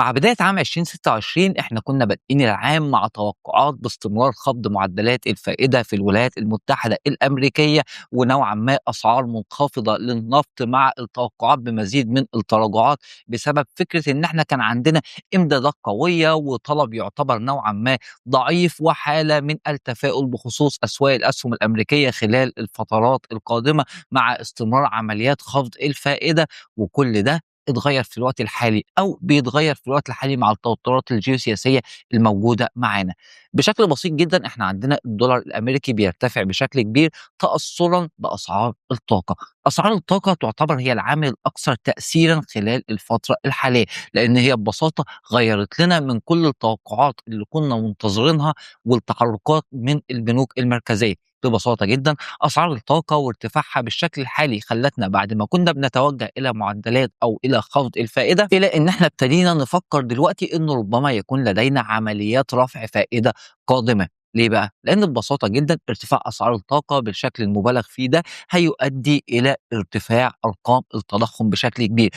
مع بداية عام 2026 احنا كنا بادئين العام مع توقعات باستمرار خفض معدلات الفائدة في الولايات المتحدة الأمريكية، ونوعا ما أسعار منخفضة للنفط مع التوقعات بمزيد من التراجعات بسبب فكرة إن احنا كان عندنا إمدادات قوية وطلب يعتبر نوعا ما ضعيف، وحالة من التفاؤل بخصوص أسواق الأسهم الأمريكية خلال الفترات القادمة مع استمرار عمليات خفض الفائدة. وكل ده اتغيّر في الوقت الحالي أو بيتغيّر في الوقت الحالي مع التوترات الجيوسياسية الموجودة معانا. بشكل بسيط جدًا إحنا عندنا الدولار الأمريكي بيرتفع بشكل كبير تأثُّرًا بأسعار الطاقة. أسعار الطاقة تعتبر هي العامل الأكثر تأثيرًا خلال الفترة الحالية، لإن هي ببساطة غيّرت لنا من كل التوقعات اللي كنا منتظرينها والتحرُّكات من البنوك المركزية. ببساطة جدًا أسعار الطاقة وارتفاعها بالشكل الحالي خلّتنا بعد ما كنا بنتوجه إلى معدلات أو إلى خفض الفائدة، إلى إن إحنا ابتدينا نفكّر دلوقتي إنه ربما يكون لدينا عمليات رفع فائدة قادمة. ليه بقى؟ لإن ببساطة جدًا ارتفاع أسعار الطاقة بالشكل المُبالغ فيه ده هيؤدي إلى ارتفاع أرقام التضخُّم بشكل كبير،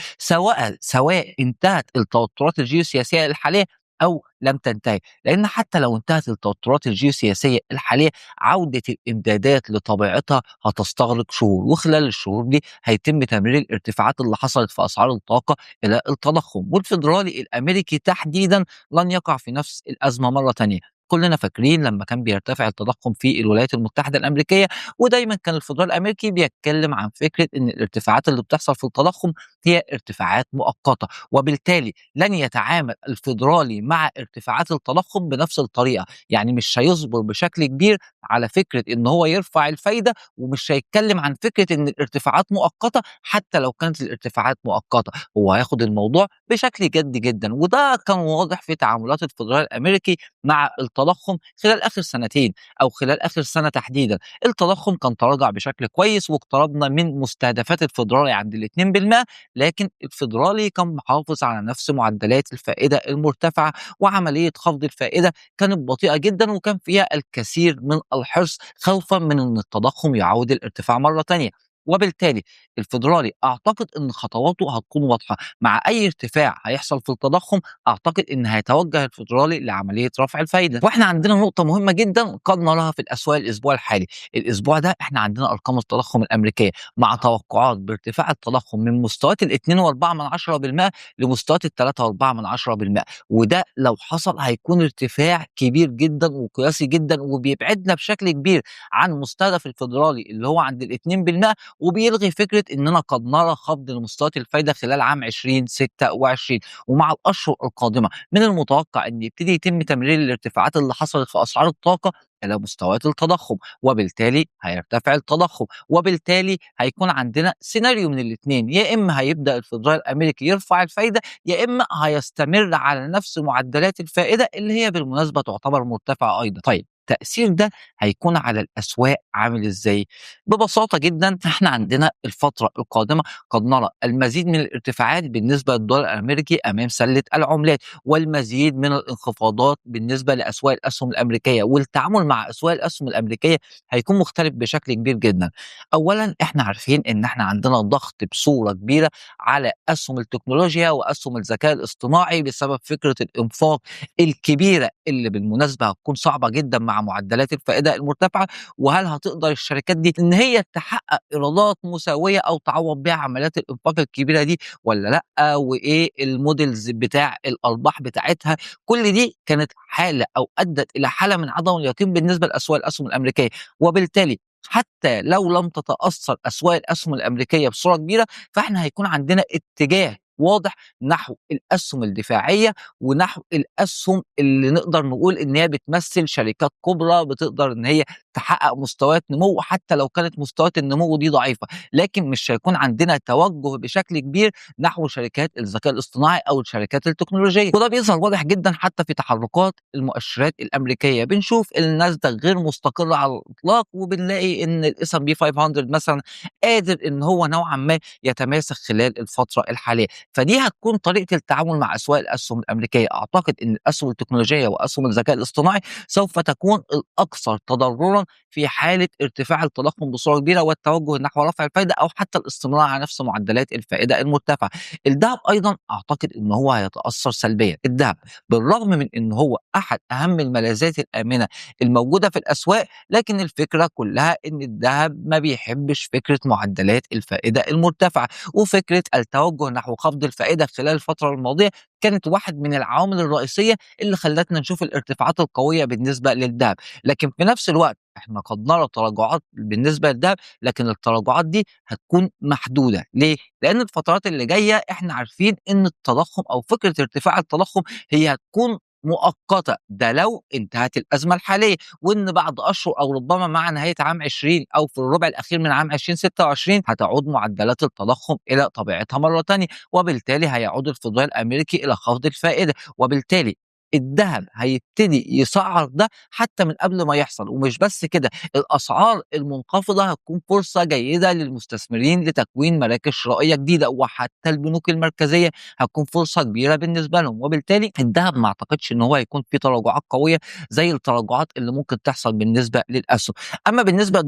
سواء انتهت التوترات الجيوسياسية الحالية أو لم تنتهي، لإن حتى لو انتهت التوترات الجيوسياسية الحالية عودة الإمدادات لطبيعتها هتستغرق شهور، وخلال الشهور دي هيتم تمرير الارتفاعات اللي حصلت في أسعار الطاقة إلى التضخم، والفيدرالي الأمريكي تحديدًا لن يقع في نفس الأزمة مرة تانية. كلنا فاكرين لما كان بيرتفع التضخم في الولايات المتحدة الأمريكية، ودايمًا كان الفيدرالي الأمريكي بيتكلم عن فكرة إن الارتفاعات اللي بتحصل في التضخم هي ارتفاعات مؤقتة، وبالتالي لن يتعامل الفيدرالي مع ارتفاعات التضخم بنفس الطريقة. يعني مش هيصبر بشكل كبير على فكرة إن هو يرفع الفايدة، ومش هيتكلم عن فكرة إن الارتفاعات مؤقتة حتى لو كانت الارتفاعات مؤقتة، هو هياخد الموضوع بشكل جدي جدًا. وده كان واضح في تعاملات الفدرالي الأمريكي مع التضخم خلال آخر سنتين أو خلال آخر سنة تحديدًا. التضخم كان تراجع بشكل كويس واقتربنا من مستهدفات الفدرالي عند ال2%، لكن الفدرالي كان محافظ على نفس معدلات الفائدة المرتفعة، وعملية خفض الفائدة كانت بطيئة جدًا وكان فيها الكثير من الحرص خوفًا من إن التضخم يعود الارتفاع مرة تانية. وبالتالي الفيدرالي أعتقد إن خطواته هتكون واضحة، مع أي ارتفاع هيحصل في التضخم أعتقد إن هيتوجه الفيدرالي لعملية رفع الفايدة. وإحنا عندنا نقطة مهمة جدًا قد نراها في الأسواق الأسبوع الحالي. الأسبوع ده إحنا عندنا أرقام التضخم الأمريكية مع توقعات بارتفاع التضخم من مستويات ال2.4% لمستويات ال3.4%، وده لو حصل هيكون ارتفاع كبير جدًا وقياسي جدًا، وبيبعدنا بشكل كبير عن مستهدف الفيدرالي اللي هو عند ال2%، وبيلغي فكرة إننا قد نرى خفض لمستويات الفايدة خلال عام 2026. ومع الأشهر القادمة من المتوقع إن يبتدي يتم تمرير الارتفاعات اللي حصلت في أسعار الطاقة إلى مستويات التضخم، وبالتالي هيرتفع التضخم، وبالتالي هيكون عندنا سيناريو من الاتنين، يا إما هيبدأ الفيدرالي الأمريكي يرفع الفايدة، يا إما هيستمر على نفس معدلات الفائدة اللي هي بالمناسبة تعتبر مرتفعة أيضًا. طيب تأثير ده هيكون على الأسواق عامل إزاي؟ ببساطة جدًا إحنا عندنا الفترة القادمة قد نرى المزيد من الارتفاعات بالنسبة للدولار الأمريكي أمام سلة العملات، والمزيد من الانخفاضات بالنسبة لأسواق الأسهم الأمريكية، والتعامل مع أسواق الأسهم الأمريكية هيكون مختلف بشكل كبير جدًا. أولًا إحنا عارفين إن إحنا عندنا ضغط بصورة كبيرة على أسهم التكنولوجيا وأسهم الذكاء الاصطناعي بسبب فكرة الإنفاق الكبيرة اللي بالمناسبة هتكون صعبة جدًا مع معدلات الفائدة المرتفعة. وهل هتقدر الشركات دي إن هي تحقق إيرادات مساوية أو تعوّض بيها عمليات الإنفاق الكبيرة دي والّا لأ؟ وإيه الmodels بتاع الأرباح بتاعتها؟ كل دي كانت حالة أو أدّت إلى حالة من عدم اليقين بالنسبة لأسواق الأسهم الأمريكية. وبالتالي حتى لو لم تتأثّر أسواق الأسهم الأمريكية بصورة كبيرة، فإحنا هيكون عندنا اتجاه واضح نحو الأسهم الدفاعية، ونحو الأسهم اللي نقدر نقول إن هي بتمثّل شركات كُبرى بتقدر إن هي تحقق مستويات نمو حتى لو كانت مستويات النمو دي ضعيفة، لكن مش هيكون عندنا توجه بشكل كبير نحو شركات الذكاء الاصطناعي أو الشركات التكنولوجية. وده بيظهر واضح جدًا حتى في تحركات المؤشرات الأمريكية، بنشوف الناسداك غير مستقر على الإطلاق، وبنلاقي إن الS&P 500 مثلًا قادر إن هو نوعًا ما يتماسك خلال الفترة الحالية. فدي هتكون طريقة التعامل مع أسواق الأسهم الأمريكية. أعتقد إن الأسهم التكنولوجية وأسهم الذكاء الاصطناعي سوف تكون الأكثر تضررًا في حالة ارتفاع التضخم بصورة كبيرة والتوجه نحو رفع الفايدة أو حتى الاستمرار على نفس معدلات الفائدة المرتفعة. الدهب أيضًا أعتقد إن هو هيتأثر سلبيًا. الدهب بالرغم من إن هو أحد أهم الملاذات الآمنة الموجودة في الأسواق، لكن الفكرة كلها إن الدهب ما بيحبش فكرة معدلات الفائدة المرتفعة، وفكرة التوجه نحو خفض الفائدة خلال الفترة الماضية كانت واحد من العوامل الرئيسية اللي خلتنا نشوف الارتفاعات القوية بالنسبة للدهب. لكن في نفس الوقت إحنا قد نرى تراجعات بالنسبة للدهب، لكن التراجعات دي هتكون محدودة. ليه؟ لأن الفترات اللي جاية إحنا عارفين إن التضخم أو فكرة ارتفاع التضخم هي هتكون مؤقتة، ده لو انتهت الأزمة الحالية، وإن بعد أشهر أو ربما مع نهاية عام 20 أو في الربع الأخير من عام 2026 هتعود معدلات التضخم إلى طبيعتها مرة تانية، وبالتالي هيعود الفدرالي الأمريكي إلى خفض الفائدة، وبالتالي الدهب هيبتدي يسعّر ده حتى من قبل ما يحصل. ومش بس كده، الأسعار المنخفضة هتكون فرصة جيدة للمستثمرين لتكوين مراكز شرائية جديدة، وحتى البنوك المركزية هتكون فرصة كبيرة بالنسبة لهم. وبالتالي الدهب ما أعتقدش إن هو هيكون فيه تراجعات قوية زي التراجعات اللي ممكن تحصل بالنسبة للأسهم. أما بالنسبة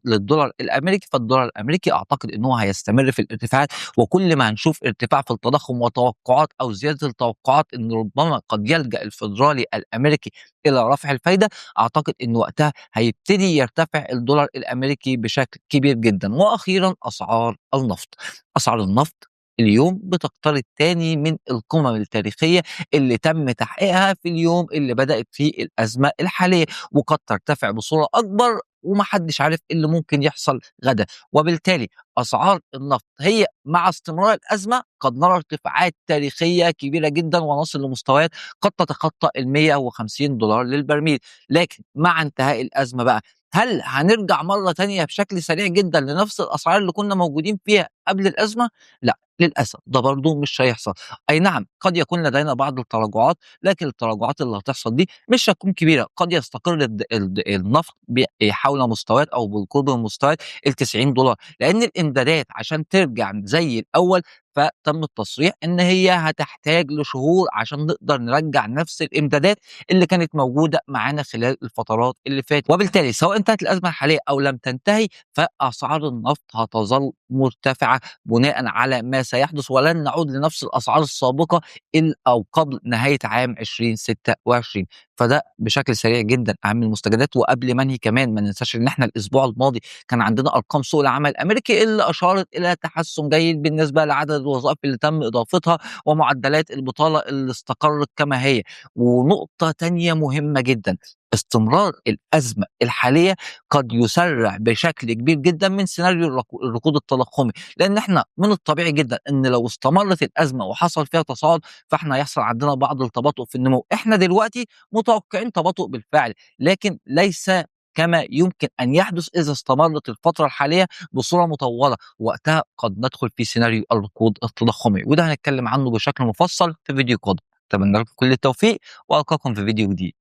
للدولار الأمريكي، فالدولار الأمريكي أعتقد إن هو هيستمر في الارتفاعات، وكل ما هنشوف ارتفاع في التضخم وتوقعات أو زيادة التوقعات إن ربما قد يلجأ الفدرالي الأمريكي إلى رفع الفايدة، أعتقد إن وقتها هيبتدي يرتفع الدولار الأمريكي بشكل كبير جدًا. وأخيرًا أسعار النفط. أسعار النفط اليوم بتقترب تاني من القمم التاريخية اللي تم تحقيقها في اليوم اللي بدأت فيه الأزمة الحالية، وقد ترتفع بصورة أكبر وما حدش عارف إيه اللي ممكن يحصل غدًا. وبالتالي أسعار النفط هي مع استمرار الأزمة قد نرى ارتفاعات تاريخية كبيرة جدًا ونصل لمستويات قد تتخطى ال150$ للبرميل. لكن مع انتهاء الأزمة بقى، هل هنرجع مرة تانية بشكل سريع جدًا لنفس الأسعار اللي كنا موجودين فيها قبل الأزمة؟ لأ، للأسف ده برضه مش هيحصل. أي نعم، قد يكون لدينا بعض التراجعات، لكن التراجعات اللي هتحصل دي مش هتكون كبيرة. قد يستقر النفط حول مستويات أو بالقرب من مستويات ال90$، لأن الإمدادات عشان ترجع زي الأول فتم التصريح إن هي هتحتاج لشهور عشان نقدر نرجّع نفس الإمدادات اللي كانت موجودة معانا خلال الفترات اللي فاتت. وبالتالي سواء انتهت الأزمة الحالية أو لم تنتهي، فأسعار النفط هتظل مرتفعة بناءً على ما سيحدث، ولن نعود لنفس الأسعار السابقة أو قبل نهاية عام 2026. فده بشكل سريع جدًا أهم المستجدات. وقبل ما أنهي كمان ما ننساش إن إحنا الأسبوع الماضي كان عندنا أرقام سوق العمل الأمريكي اللي أشارت إلى تحسن جيد بالنسبة لعدد الوظائف اللي تم إضافتها ومعدلات البطالة اللي استقرت كما هي. ونقطة تانية مهمة جدًا، استمرار الأزمة الحالية قد يسرّع بشكل كبير جدًا من سيناريو الركود التضخمي، لأن إحنا من الطبيعي جدًا إن لو استمرت الأزمة وحصل فيها تصاعد، فإحنا هيحصل عندنا بعض التباطؤ في النمو. إحنا دلوقتي متوقعين تباطؤ بالفعل، لكن ليس كما يمكن أن يحدث إذا استمرت الفترة الحالية بصورة مطولة، وقتها قد ندخل في سيناريو الركود التضخمي، وده هنتكلم عنه بشكل مفصل في فيديو قادم. أتمنى لكم كل التوفيق، وألقاكم في فيديو جديد.